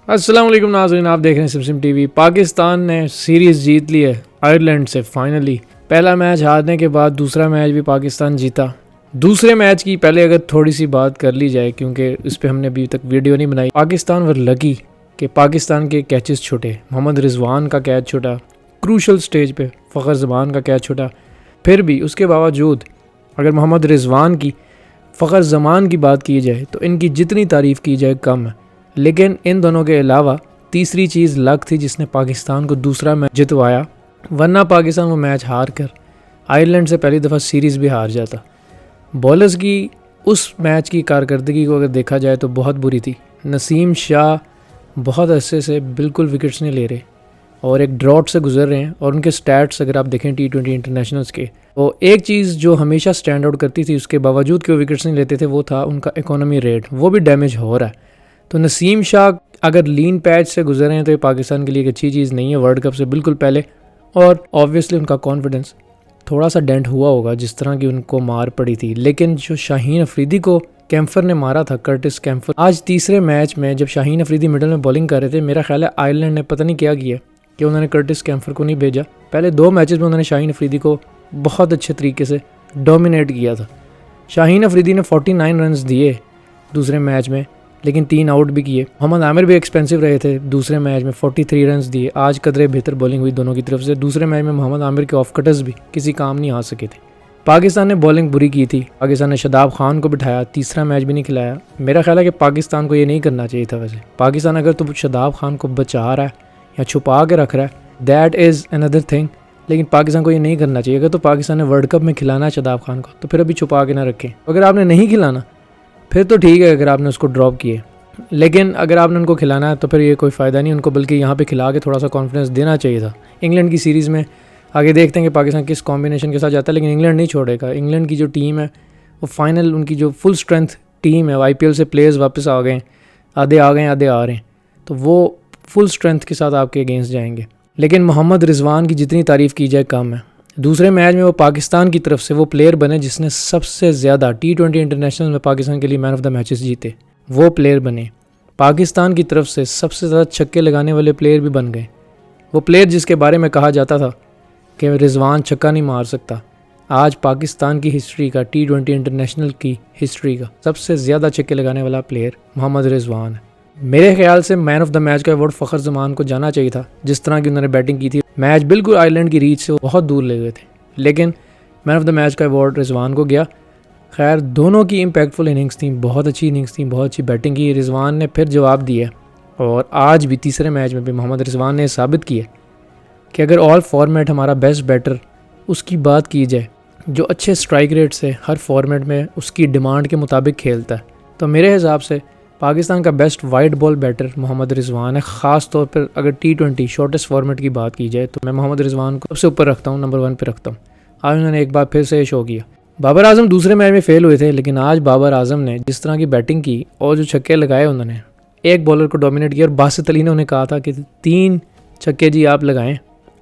السلام علیکم ناظرین، آپ دیکھ رہے ہیں سمسم ٹی وی۔ پاکستان نے سیریز جیت لی ہے آئرلینڈ سے فائنلی۔ پہلا میچ ہارنے کے بعد دوسرا میچ بھی پاکستان جیتا۔ دوسرے میچ کی پہلے اگر تھوڑی سی بات کر لی جائے، کیونکہ اس پہ ہم نے ابھی تک ویڈیو نہیں بنائی۔ پاکستان ور لکی کہ پاکستان کے کیچز چھوٹے، محمد رضوان کا کیچ چھوٹا، کروشل سٹیج پہ فخر زمان کا کیچ چھوٹا۔ پھر بھی اس کے باوجود اگر محمد رضوان کی، فخر زمان کی بات کی جائے تو ان کی جتنی تعریف کی جائے کم ہے۔ لیکن ان دونوں کے علاوہ تیسری چیز لک تھی جس نے پاکستان کو دوسرا میچ جتوایا، ورنہ پاکستان وہ میچ ہار کر آئرلینڈ سے پہلی دفعہ سیریز بھی ہار جاتا۔ بولرز کی اس میچ کی کارکردگی کو اگر دیکھا جائے تو بہت بری تھی۔ نسیم شاہ بہت عرصے سے بالکل وکٹس نہیں لے رہے اور ایک ڈراٹ سے گزر رہے ہیں، اور ان کے سٹیٹس اگر آپ دیکھیں T20 انٹرنیشنلز کے، تو ایک چیز جو ہمیشہ سٹینڈ آؤٹ کرتی تھی اس کے باوجود کہ وہ وکٹس نہیں لیتے تھے، وہ تھا ان کا اکانومی ریٹ، وہ بھی ڈیمیج ہو رہا ہے۔ تو نسیم شاہ اگر لین پیچ سے گزر رہے ہیں تو یہ پاکستان کے لیے ایک اچھی چیز نہیں ہے ورلڈ کپ سے بالکل پہلے، اور آبویسلی ان کا کانفیڈنس تھوڑا سا ڈینٹ ہوا ہوگا جس طرح کی ان کو مار پڑی تھی۔ لیکن جو شاہین افریدی کو کیمفر نے مارا تھا، کرٹس کیمفر، آج تیسرے میچ میں جب شاہین افریدی مڈل میں بولنگ کر رہے تھے، میرا خیال ہے آئرلینڈ نے پتہ نہیں کیا کہ انہوں نے کرٹس کیمفر کو نہیں بھیجا۔ پہلے 2 میچز میں انہوں نے شاہین افریدی کو بہت اچھے طریقے سے ڈومینیٹ کیا تھا۔ شاہین افریدی نے 49 رنز دیے دوسرے میچ میں، لیکن 3 آؤٹ بھی کیے۔ محمد عامر بھی ایکسپینسو رہے تھے دوسرے میچ میں، 43 رنز دیے۔ آج قدرے بہتر بولنگ ہوئی دونوں کی طرف سے۔ دوسرے میچ میں محمد عامر کے آف کٹرز بھی کسی کام نہیں آ سکے تھے۔ پاکستان نے بولنگ بری کی تھی، پاکستان نے شاداب خان کو بٹھایا، تیسرا میچ بھی نہیں کھلایا۔ میرا خیال ہے کہ پاکستان کو یہ نہیں کرنا چاہیے تھا۔ ویسے پاکستان اگر تو شاداب خان کو بچا رہا ہے یا چھپا کے رکھ رہا ہے، دیٹ از اندر تھنگ، لیکن پاکستان کو یہ نہیں کرنا چاہیے۔ اگر تو پاکستان نے ورلڈ کپ میں کھلانا ہے شاداب خان کو، تو پھر ابھی چھپا کے نہ رکھیں۔ اگر آپ نے نہیں کھلانا پھر تو ٹھیک ہے اگر آپ نے اس کو ڈراپ کیے، لیکن اگر آپ نے ان کو کھلانا ہے تو پھر یہ کوئی فائدہ نہیں ان کو، بلکہ یہاں پہ کھلا کے تھوڑا سا کانفیڈنس دینا چاہیے تھا۔ انگلینڈ کی سیریز میں آگے دیکھتے ہیں کہ پاکستان کس کمبینیشن کے ساتھ جاتا ہے، لیکن انگلینڈ نہیں چھوڑے گا۔ انگلینڈ کی جو ٹیم ہے وہ فائنل، ان کی جو فل اسٹرینتھ ٹیم ہے، IPL سے پلیئرز واپس آ گئے، آدھے آ گئے آدھے آ رہے ہیں، تو وہ فل اسٹرینتھ کے ساتھ آپ کے اگینسٹ جائیں گے۔ لیکن محمد رضوان کی جتنی تعریف کی جائے کم ہے۔ دوسرے میچ میں وہ پاکستان کی طرف سے وہ پلیئر بنے جس نے سب سے زیادہ T20 انٹرنیشنل میں پاکستان کے لیے مین آف دا میچز جیتے، وہ پلیئر بنے۔ پاکستان کی طرف سے سب سے زیادہ چھکے لگانے والے پلیئر بھی بن گئے۔ وہ پلیئر جس کے بارے میں کہا جاتا تھا کہ رضوان چھکا نہیں مار سکتا، آج پاکستان کی ہسٹری کا، T20 انٹرنیشنل کی ہسٹری کا سب سے زیادہ چھکے لگانے والا پلیئر محمد رضوان ہے۔ میرے خیال سے مین آف دا میچ کا ایوارڈ فخر زمان کو جانا چاہیے تھا، جس طرح کی انہوں نے بیٹنگ کی تھی۔ میچ بالکل آئرلینڈ کی ریچ سے بہت دور لے گئے تھے، لیکن مین آف دا میچ کا ایوارڈ رضوان کو گیا۔ خیر دونوں کی امپیکٹفل اننگز تھیں، بہت اچھی اننگز تھیں، بہت اچھی بیٹنگ کی۔ رضوان نے پھر جواب دیا، اور آج بھی تیسرے میچ میں بھی محمد رضوان نے ثابت کیا کہ اگر آل فارمیٹ ہمارا بیسٹ بیٹر اس کی بات کی جائے جو اچھے اسٹرائک ریٹ سے ہر فارمیٹ میں اس کی ڈیمانڈ کے مطابق کھیلتا ہے، تو میرے حساب سے پاکستان کا بیسٹ وائٹ بال بیٹر محمد رضوان ہے۔ خاص طور پر اگر T20 شارٹسٹ فارمیٹ کی بات کی جائے تو میں محمد رضوان کو سب سے اوپر رکھتا ہوں، نمبر 1 پہ رکھتا ہوں۔ آج انہوں نے ایک بار پھر سے شو کیا۔ بابر اعظم دوسرے میچ میں فیل ہوئے تھے، لیکن آج بابر اعظم نے جس طرح کی بیٹنگ کی اور جو چھکے لگائے انہوں نے، ایک بالر کو ڈومینیٹ کیا، اور باسط علی نے انہیں کہا تھا کہ 3 چھکے جی آپ لگائیں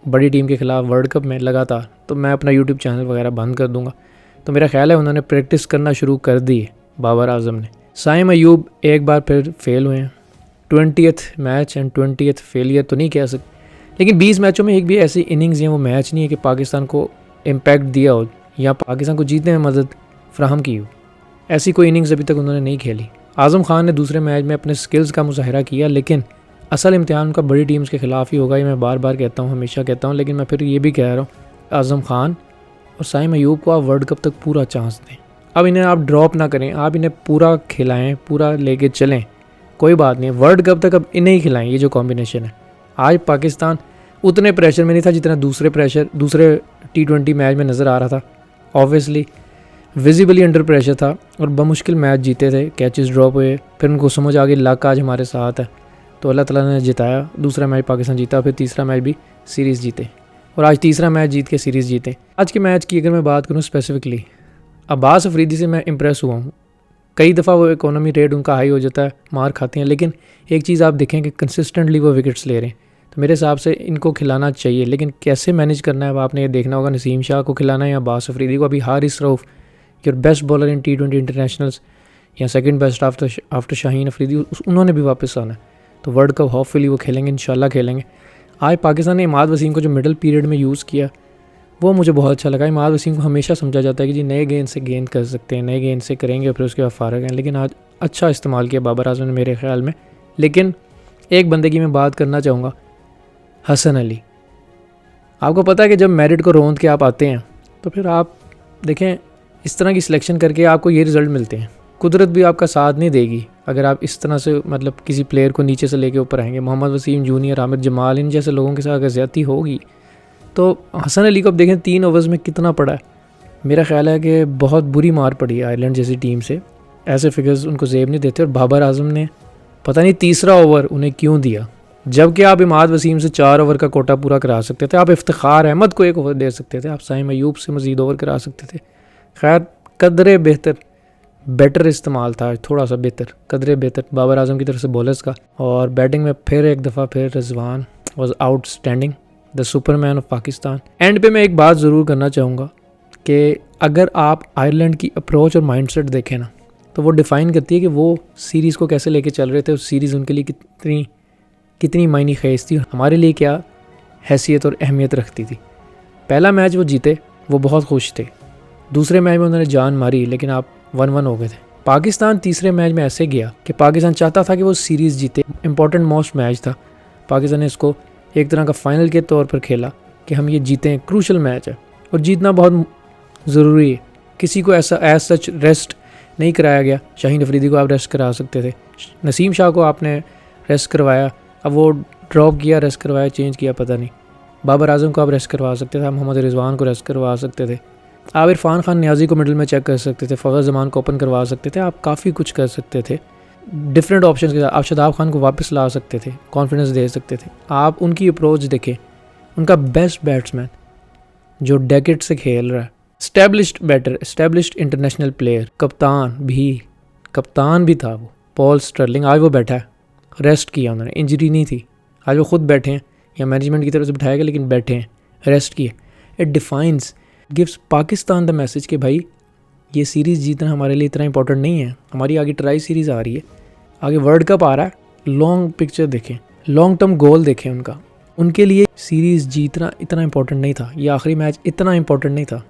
بڑی ٹیم کے خلاف ورلڈ کپ میں لگاتار، تو میں اپنا YouTube چینل وغیرہ بند کر دوں گا۔ تو میرا خیال ہے انہوں نے پریکٹس کرنا شروع کر دی ہے بابر اعظم نے۔ سائم ایوب ایک بار پھر فیل ہوئے ہیں، 20th match and 20th failure تو نہیں کہہ سکتے، لیکن 20 میچوں میں ایک بھی ایسی اننگز ہیں، وہ میچ نہیں ہے کہ پاکستان کو امپیکٹ دیا ہو یا پاکستان کو جیتنے میں مدد فراہم کی ہو، ایسی کوئی اننگز ابھی تک انہوں نے نہیں کھیلی۔ اعظم خان نے دوسرے میچ میں اپنے سکلز کا مظاہرہ کیا، لیکن اصل امتحان کا بڑی ٹیمز کے خلاف ہی ہوگا، یہ میں بار بار کہتا ہوں، ہمیشہ کہتا ہوں، لیکن میں پھر یہ بھی کہہ رہا ہوں، اعظم خان اور سائم ایوب کو آپ ورلڈ کپ تک پورا چانس دیں۔ اب انہیں آپ ڈراپ نہ کریں، آپ انہیں پورا کھلائیں، پورا لے کے چلیں، کوئی بات نہیں، ورلڈ کپ تک اب انہیں ہی کھلائیں۔ یہ جو کمبینیشن ہے، آج پاکستان اتنے پریشر میں نہیں تھا جتنا دوسرے T20 میچ میں نظر آ رہا تھا۔ آبویسلی ویزیبلی انڈر پریشر تھا اور بمشکل میچ جیتے تھے، کیچز ڈراپ ہوئے، پھر ان کو سمجھ آ گئی لک آج ہمارے ساتھ ہے، تو اللہ تعالیٰ نے جتایا۔ دوسرا میچ پاکستان جیتا، پھر تیسرا میچ بھی سیریز جیتے، اور آج تیسرا میچ جیت کے سیریز جیتے۔ آج کے میچ کی اگر میں بات کروں اسپیسیفکلی، عباس افریدی سے میں امپریس ہوا ہوں۔ کئی دفعہ وہ اکانومی ریٹ ان کا ہائی ہو جاتا ہے، مار کھاتے ہیں، لیکن ایک چیز آپ دیکھیں کہ کنسسٹنٹلی وہ وکٹس لے رہے ہیں، تو میرے حساب سے ان کو کھلانا چاہیے، لیکن کیسے مینیج کرنا ہے اب آپ نے یہ دیکھنا ہوگا۔ نسیم شاہ کو کھلانا ہے یا عباس افریدی کو؟ ابھی Haris Rauf your best bowler in T20 internationals یا second best after Shaheen Afridi, انہوں نے بھی واپس آنا ہے، تو ورلڈ کپ ہوپ فلی وہ کھیلیں گے، انشاءاللہ کھیلیں گے۔ آج پاکستان نے عماد وسیم کو جو مڈل پیریڈ میں یوز کیا وہ مجھے بہت اچھا لگا۔ عماد وسیم کو ہمیشہ سمجھا جاتا ہے کہ جی نئے گیند سے گیند کر سکتے ہیں، نئے گیند سے کریں گے، پھر اس کے بعد فارغ ہیں، لیکن آج اچھا استعمال کیا بابر اعظم نے میرے خیال میں۔ لیکن ایک بندے کی میں بات کرنا چاہوں گا، حسن علی۔ آپ کو پتہ ہے کہ جب میرٹ کو روند کے آپ آتے ہیں تو پھر آپ دیکھیں اس طرح کی سلیکشن کر کے آپ کو یہ رزلٹ ملتے ہیں۔ قدرت بھی آپ کا ساتھ نہیں دے گی اگر آپ اس طرح سے مطلب کسی پلیئر کو نیچے سے لے کے اوپر آئیں گے۔ محمد وسیم جونیئر، عامر جمال، ان جیسے لوگوں کے ساتھ اگر زیادتی ہوگی تو حسن علی کو اب دیکھیں 3 اوورز میں کتنا پڑا ہے۔ میرا خیال ہے کہ بہت بری مار پڑی ہے آئرلینڈ جیسی ٹیم سے، ایسے فگرز ان کو زیب نہیں دیتے۔ اور بابر اعظم نے پتہ نہیں تیسرا اوور انہیں کیوں دیا، جب کہ آپ عماد وسیم سے 4 اوور کا کوٹا پورا کرا سکتے تھے، آپ افتخار احمد کو 1 اوور دے سکتے تھے، آپ سائم ایوب سے مزید اوور کرا سکتے تھے۔ خیر قدرے بیٹر استعمال تھا، تھوڑا سا قدرے بہتر بابر اعظم کی طرف سے بولرز کا۔ اور بیٹنگ میں پھر ایک دفعہ رضوان was out standing, the super main of Pakistan. And پہ میں ایک بات ضرور کرنا چاہوں گا کہ اگر آپ آئرلینڈ کی اپروچ اور مائنڈ سیٹ دیکھیں نا تو وہ ڈیفائن کرتی ہے کہ وہ سیریز کو کیسے لے کے چل رہے تھے، اس سیریز ان کے لیے کتنی معنی خیز تھی، ہمارے لیے کیا حیثیت اور اہمیت رکھتی تھی۔ پہلا میچ وہ جیتے، وہ بہت خوش تھے۔ دوسرے میچ میں انہوں نے جان ماری لیکن آپ 1-1 ہو گئے تھے۔ پاکستان تیسرے میچ میں ایسے گیا کہ پاکستان چاہتا تھا کہ وہ سیریز جیتے، امپورٹنٹ موسٹ میچ تھا۔ پاکستان نے اس کو ایک طرح کا فائنل کے طور پر کھیلا کہ ہم یہ جیتیں، کروشل میچ ہے اور جیتنا بہت ضروری ہے۔ کسی کو ایز سچ ریسٹ نہیں کرایا گیا۔ شاہین افریدی کو آپ ریسٹ کرا سکتے تھے، نسیم شاہ کو آپ نے ریسٹ کروایا، اب وہ ڈراپ کیا، ریسٹ کروایا، چینج کیا پتہ نہیں۔ بابر اعظم کو آپ ریسٹ کروا سکتے تھے، محمد رضوان کو ریسٹ کروا سکتے تھے، آپ عرفان خان نیازی کو مڈل میں چیک کر سکتے تھے، فخر زمان کو اوپن کروا سکتے تھے، آپ کافی کچھ کر سکتے تھے ڈفرینٹ آپشنز کے ساتھ۔ آپ شاداب خان کو واپس لا سکتے تھے، کانفیڈنس دے سکتے تھے۔ آپ ان کی اپروچ دیکھیں، ان کا بیسٹ بیٹسمین جو ڈیکٹ سے کھیل رہا ہے، اسٹیبلشڈ انٹرنیشنل پلیئر، کپتان بھی تھا وہ، پال اسٹرلنگ، آج وہ بیٹھا ہے، ریسٹ کیا انہوں نے، انجری نہیں تھی، آج وہ خود بیٹھے ہیں یا مینجمنٹ کی طرف سے بٹھایا گیا لیکن بیٹھے ہیں، ریسٹ کیے۔ It defines gives Pakistan the message کہ بھائی یہ سیریز جیتنا ہمارے لیے اتنا امپورٹنٹ نہیں ہے، ہماری آگے ٹرائی سیریز آ رہی ہے، آگے ورلڈ کپ آ رہا ہے، لانگ پکچر دیکھیں، لانگ ٹرم گول دیکھیں ان کا۔ ان کے لیے سیریز جیتنا اتنا امپورٹنٹ نہیں تھا، یہ آخری میچ اتنا امپورٹنٹ نہیں تھا،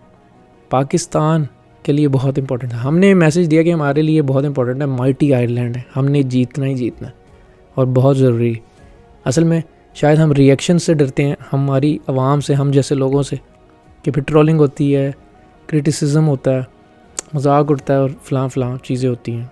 پاکستان کے لیے بہت امپورٹنٹ ہے۔ ہم نے میسج دیا کہ ہمارے لیے بہت امپورٹنٹ ہے، مائٹی آئرلینڈ ہے، ہم نے جیتنا ہی جیتنا ہے اور بہت ضروری ہے۔ اصل میں شاید ہم ری ایکشن سے ڈرتے ہیں، ہماری عوام سے، ہم جیسے لوگوں سے، کہ پھر ٹرولنگ ہوتی ہے، کرٹیسزم ہوتا ہے، مذاق اٹھتا ہے اور فلاں چیزیں ہوتی ہیں،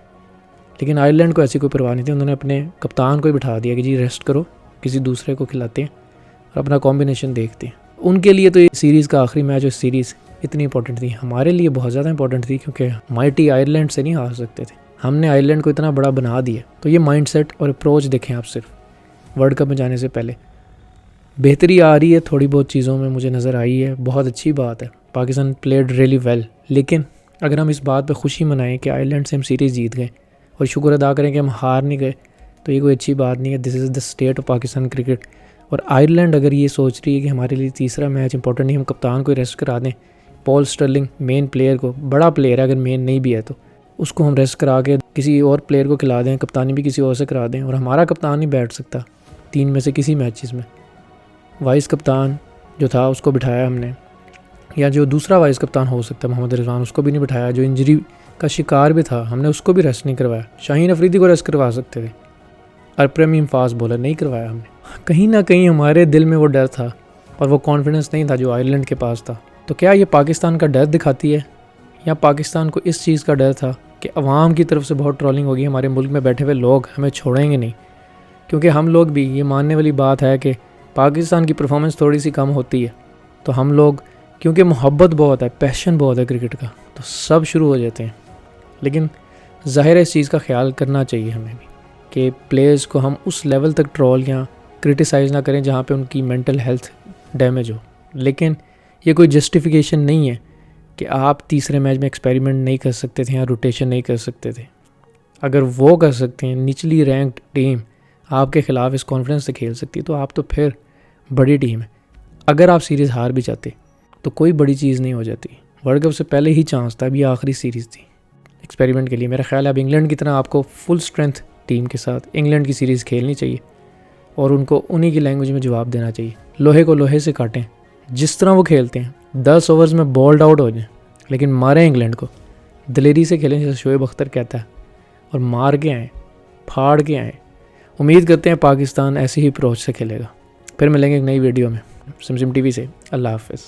لیکن آئرلینڈ کو ایسی کوئی پرواہ نہیں تھی۔ انہوں نے اپنے کپتان کو ہی بٹھا دیا کہ جی ریسٹ کرو، کسی دوسرے کو کھلاتے ہیں اور اپنا کمبینیشن دیکھتے ہیں۔ ان کے لیے تو یہ سیریز کا آخری میچ اور سیریز اتنی امپورٹنٹ تھی، ہمارے لیے بہت زیادہ امپورٹنٹ تھی کیونکہ مائٹی آئرلینڈ سے نہیں ہار سکتے تھے، ہم نے آئرلینڈ کو اتنا بڑا بنا دیا۔ تو یہ مائنڈ سیٹ اور اپروچ دیکھیں آپ، صرف ورلڈ کپ میں جانے سے پہلے بہتری آ رہی ہے، تھوڑی بہت چیزوں میں مجھے نظر آئی ہے، بہت اچھی بات ہے، پاکستان پلیڈ ریلی ویل۔ لیکن اگر ہم اس بات پہ خوشی منائیں کہ آئرلینڈ سے ہم سیریز جیت گئے اور شکر ادا کریں کہ ہم ہار نہیں گئے، تو یہ کوئی اچھی بات نہیں ہے۔ This is the state of Pakistan cricket. اور آئرلینڈ اگر یہ سوچ رہی ہے کہ ہمارے لیے تیسرا میچ امپورٹنٹ نہیں، ہم کپتان کو ریسٹ کرا دیں، پال اسٹرلنگ مین پلیئر کو، بڑا پلیئر ہے، اگر مین نہیں بھی ہے تو اس کو ہم ریسٹ کرا کے کسی اور پلیئر کو کھلا دیں، کپتانی بھی کسی اور سے کرا دیں، اور ہمارا کپتان نہیں بیٹھ سکتا 3 میں سے کسی میچز میں، وائس کپتان جو تھا اس کو بٹھایا ہم نے، یا جو دوسرا وائس کپتان ہو سکتا ہے محمد رضوان، اس کو بھی نہیں بٹھایا، جو انجری کا شکار بھی تھا ہم نے اس کو بھی ریسٹ نہیں کروایا۔ شاہین افریدی کو ریسٹ کروا سکتے تھے، اور پریمیم فاسٹ بولر نہیں کروایا ہم نے۔ کہیں نہ کہیں ہمارے دل میں وہ ڈر تھا اور وہ کانفیڈنس نہیں تھا جو آئرلینڈ کے پاس تھا۔ تو کیا یہ پاکستان کا ڈر دکھاتی ہے، یا پاکستان کو اس چیز کا ڈر تھا کہ عوام کی طرف سے بہت ٹرولنگ ہوگی، ہمارے ملک میں بیٹھے ہوئے لوگ ہمیں چھوڑیں گے نہیں؟ کیونکہ ہم لوگ بھی یہ ماننے والی بات ہے کہ پاکستان کی پرفارمنس تھوڑی سی کم ہوتی ہے تو ہم لوگ، کیونکہ محبت بہت ہے، پیشن بہت ہے کرکٹ کا، تو سب شروع ہو جاتے ہیں۔ لیکن ظاہر ہے اس چیز کا خیال کرنا چاہیے ہمیں بھی کہ پلیئرز کو ہم اس لیول تک ٹرول یا کرٹیسائز نہ کریں جہاں پہ ان کی مینٹل ہیلتھ ڈیمیج ہو۔ لیکن یہ کوئی جسٹیفیکیشن نہیں ہے کہ آپ تیسرے میچ میں ایکسپیریمنٹ نہیں کر سکتے تھے یا روٹیشن نہیں کر سکتے تھے۔ اگر وہ کر سکتے ہیں، نچلی رینکڈ ٹیم آپ کے خلاف اس کانفیڈنس سے کھیل سکتی ہے، تو آپ تو پھر بڑی ٹیم ہے۔ اگر آپ سیریز ہار بھی جاتے تو کوئی بڑی چیز نہیں ہو جاتی، ورلڈ کپ سے پہلے ہی چانس تھا، اب یہ آخری سیریز تھی ایکسپیریمنٹ کے لیے۔ میرا خیال ہے اب انگلینڈ کی طرح آپ کو فل اسٹرینتھ ٹیم کے ساتھ انگلینڈ کی سیریز کھیلنی چاہیے، اور ان کو انہی کی لینگویج میں جواب دینا چاہیے. لوہے کو لوہے سے کاٹیں. جس طرح وہ کھیلتے ہیں 10 اوورز میں بولڈ آؤٹ ہو جائیں لیکن ماریں انگلینڈ کو. دلیری سے کھیلیں جیسے شعیب اختر کہتا ہے, اور مار کے آئیں, پھاڑ کے آئیں. امید کرتے ہیں پاکستان ایسی ہی اپروچ سے کھیلے گا. پھر ملیں گے ایک نئی ویڈیو میں سمسم ٹی وی سے. اللہ حافظ.